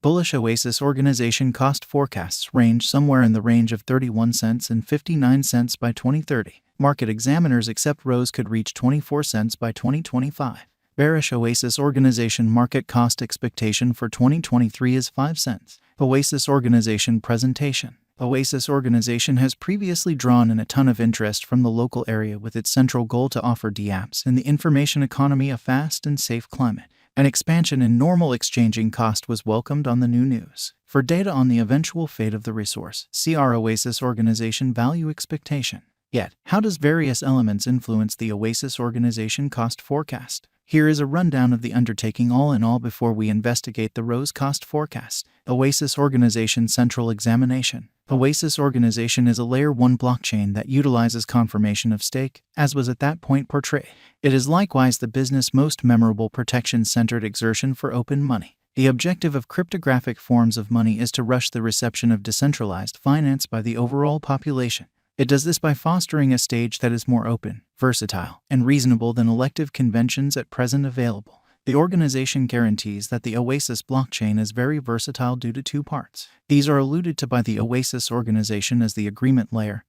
Bullish Oasis organization cost forecasts range somewhere in the range of 31 cents and 59 cents by 2030. Market examiners accept Rose could reach 24 cents by 2025. Bearish Oasis organization market cost expectation for 2023 is 5 cents. Oasis organization presentation. Oasis organization has previously drawn in a ton of interest from the local area with its central goal to offer dApps in the information economy a fast and safe climate. An expansion in normal exchanging cost was welcomed on the new news. For data on the eventual fate of the resource, see our Oasis organization value expectation. Yet, how does various elements influence the Oasis organization cost forecast? Here is a rundown of the undertaking all in all before we investigate the Rose cost forecast. Oasis organization central examination. Oasis organization is a Layer 1 blockchain that utilizes confirmation of stake, as was at that point portrayed. It is likewise the business most memorable protection-centered exertion for open money. The objective of cryptographic forms of money is to rush the reception of decentralized finance by the overall population. It does this by fostering a stage that is more open, versatile, and reasonable than elective conventions at present available. The organization guarantees that the Oasis blockchain is very versatile due to two parts. These are alluded to by the Oasis organization as the agreement layer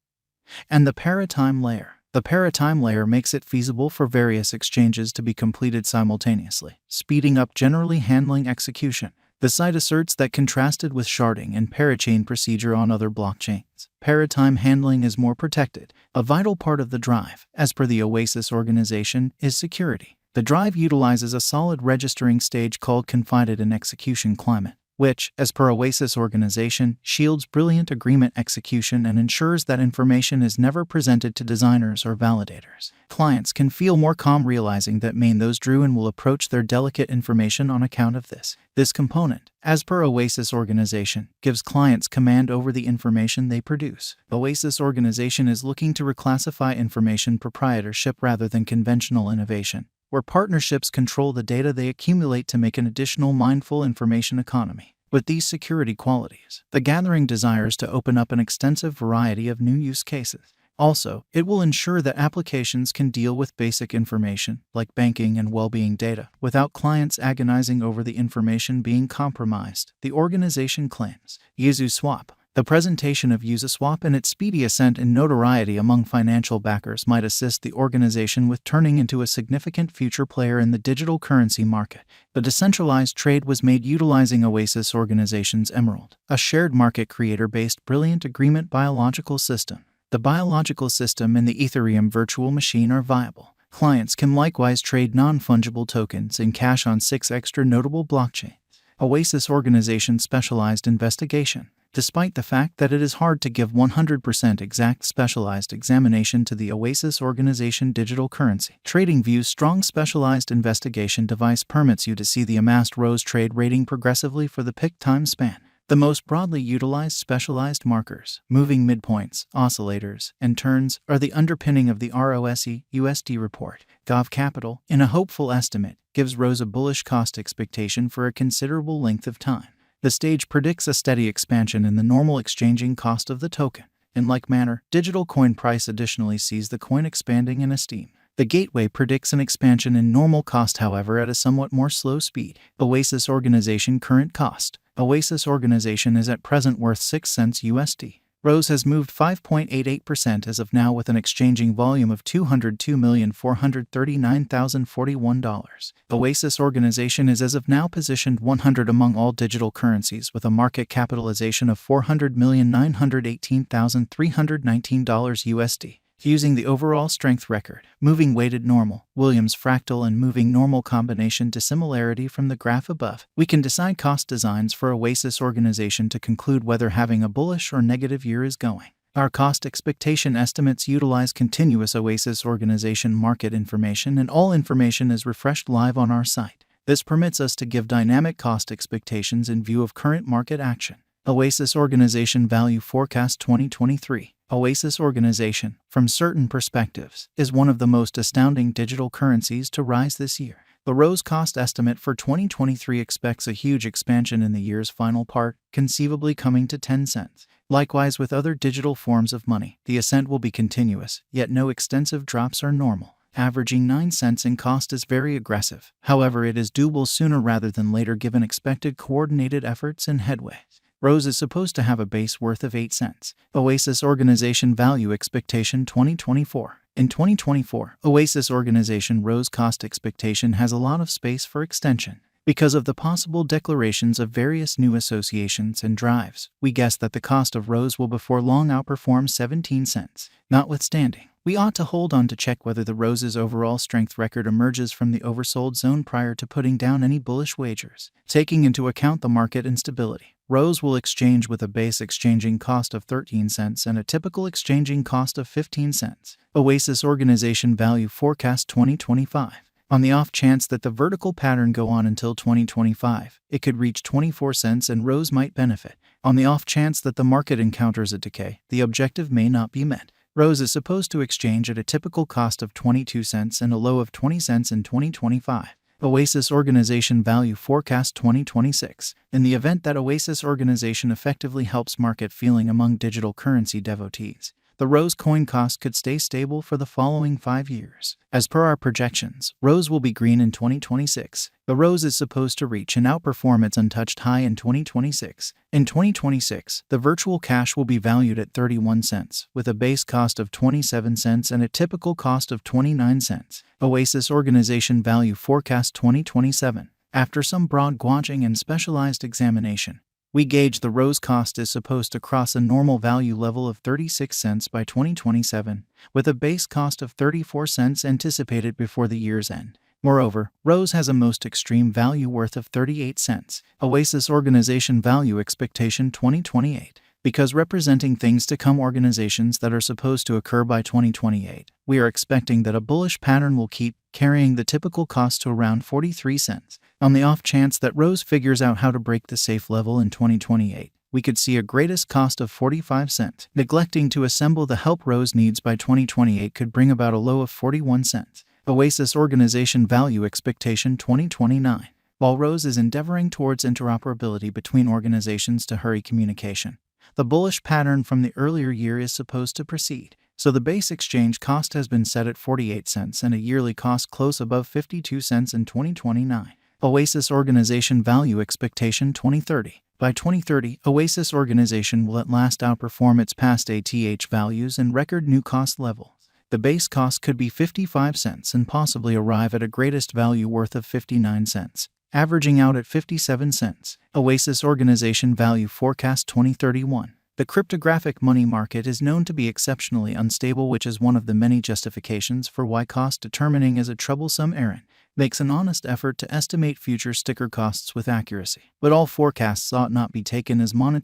and the paratime layer. The paratime layer makes it feasible for various exchanges to be completed simultaneously, speeding up generally handling execution. The site asserts that contrasted with sharding and parachain procedure on other blockchains, paratime handling is more protected. A vital part of the drive, as per the Oasis organization, is security. The drive utilizes a solid registering stage called confided in execution climate, which, as per Oasis organization, shields brilliant agreement execution and ensures that information is never presented to designers or validators. Clients can feel more calm realizing that those drew and will approach their delicate information on account of this. This component, as per Oasis organization, gives clients command over the information they produce. Oasis organization is looking to reclassify information proprietorship rather than conventional innovation, where partnerships control the data they accumulate to make an additional mindful information economy. With these security qualities, the gathering desires to open up an extensive variety of new use cases. Also, it will ensure that applications can deal with basic information, like banking and well-being data, without clients agonizing over the information being compromised, the organization claims. Uniswap. The presentation of Uniswap and its speedy ascent in notoriety among financial backers might assist the organization with turning into a significant future player in the digital currency market. The decentralized trade was made utilizing Oasis organization's Emerald, a shared market creator-based brilliant agreement biological system. The biological system and the Ethereum virtual machine are viable. Clients can likewise trade non-fungible tokens in cash on 6 extra notable blockchains. Oasis organization specialized investigation. Despite the fact that it is hard to give 100% exact specialized examination to the Oasis organization digital currency, TradingView's strong specialized investigation device permits you to see the amassed Rose trade rating progressively for the picked time span. The most broadly utilized specialized markers, moving midpoints, oscillators, and turns, are the underpinning of the ROSE USD report. Gov Capital, in a hopeful estimate, gives Rose a bullish cost expectation for a considerable length of time. The stage predicts a steady expansion in the normal exchanging cost of the token. In like manner, digital coin price additionally sees the coin expanding in esteem. The gateway predicts an expansion in normal cost, however, at a somewhat more slow speed. Oasis organization current cost. Oasis organization is at present worth 6 cents USD. Rose has moved 5.88% as of now with an exchanging volume of $202,439,041. Oasis organization is as of now positioned 100 among all digital currencies with a market capitalization of $400,918,319 USD. Using the overall strength record, moving weighted normal, Williams fractal and moving normal combination dissimilarity from the graph above, we can decide cost designs for Oasis organization to conclude whether having a bullish or negative year is going. Our cost expectation estimates utilize continuous Oasis organization market information, and all information is refreshed live on our site. This permits us to give dynamic cost expectations in view of current market action. Oasis organization value forecast 2023. Oasis organization, from certain perspectives, is one of the most astounding digital currencies to rise this year. The Rose cost estimate for 2023 expects a huge expansion in the year's final part, conceivably coming to 10 cents. Likewise with other digital forms of money, the ascent will be continuous, yet no extensive drops are normal. averaging 9 cents in cost is very aggressive. However, it is doable sooner rather than later given expected coordinated efforts and headway. Rose is supposed to have a base worth of 8 cents. Oasis Organization Value Expectation 2024. In 2024, Oasis Organization Rose cost expectation has a lot of space for extension. Because of the possible declarations of various new associations and drives, we guess that the cost of Rose will before long outperform 17 cents. Notwithstanding, we ought to hold on to check whether the Rose's overall strength record emerges from the oversold zone prior to putting down any bullish wagers. Taking into account the market instability, Rose will exchange with a base exchanging cost of 13 cents and a typical exchanging cost of 15 cents. Oasis Organization Value Forecast 2025. On the off chance that the vertical pattern go on until 2025, it could reach 24 cents and Rose might benefit. On the off chance that the market encounters a decay, the objective may not be met. Rose is supposed to exchange at a typical cost of 22 cents and a low of 20 cents in 2025. Oasis Organization Value Forecast 2026. In the event that Oasis Organization effectively helps market feeling among digital currency devotees, the Rose coin cost could stay stable for the following 5 years. As per our projections, Rose will be green in 2026. The Rose is supposed to reach and outperform its untouched high in 2026. In 2026, the virtual cash will be valued at 31 cents, with a base cost of 27 cents and a typical cost of 29 cents. Oasis Organization Value Forecast 2027. After some broad gauging and specialized examination, we gauge the Rose cost is supposed to cross a normal value level of 36 cents by 2027, with a base cost of 34 cents anticipated before the year's end. Moreover, Rose has a most extreme value worth of 38 cents. Oasis Organization Value Expectation 2028. Because representing things to come organizations that are supposed to occur by 2028, we are expecting that a bullish pattern will keep carrying the typical cost to around 43 cents. On the off chance that Rose figures out how to break the safe level in 2028, we could see a greatest cost of 45 cents. Neglecting to assemble the help Rose needs by 2028 could bring about a low of 41 cents. Oasis Organization Value Expectation 2029. While Rose is endeavoring towards interoperability between organizations to hurry communication, the bullish pattern from the earlier year is supposed to proceed, so the base exchange cost has been set at 48 cents and a yearly cost close above 52 cents in 2029. Oasis Organization Value Expectation 2030. By 2030, Oasis Organization will at last outperform its past ATH values and record new cost levels. The base cost could be 55 cents and possibly arrive at a greatest value worth of 59 cents, averaging out at 57 cents. Oasis Organization Value Forecast 2031. The cryptographic money market is known to be exceptionally unstable, which is one of the many justifications for why cost determining is a troublesome errand. Makes an honest effort to estimate future sticker costs with accuracy, but all forecasts ought not be taken as monetary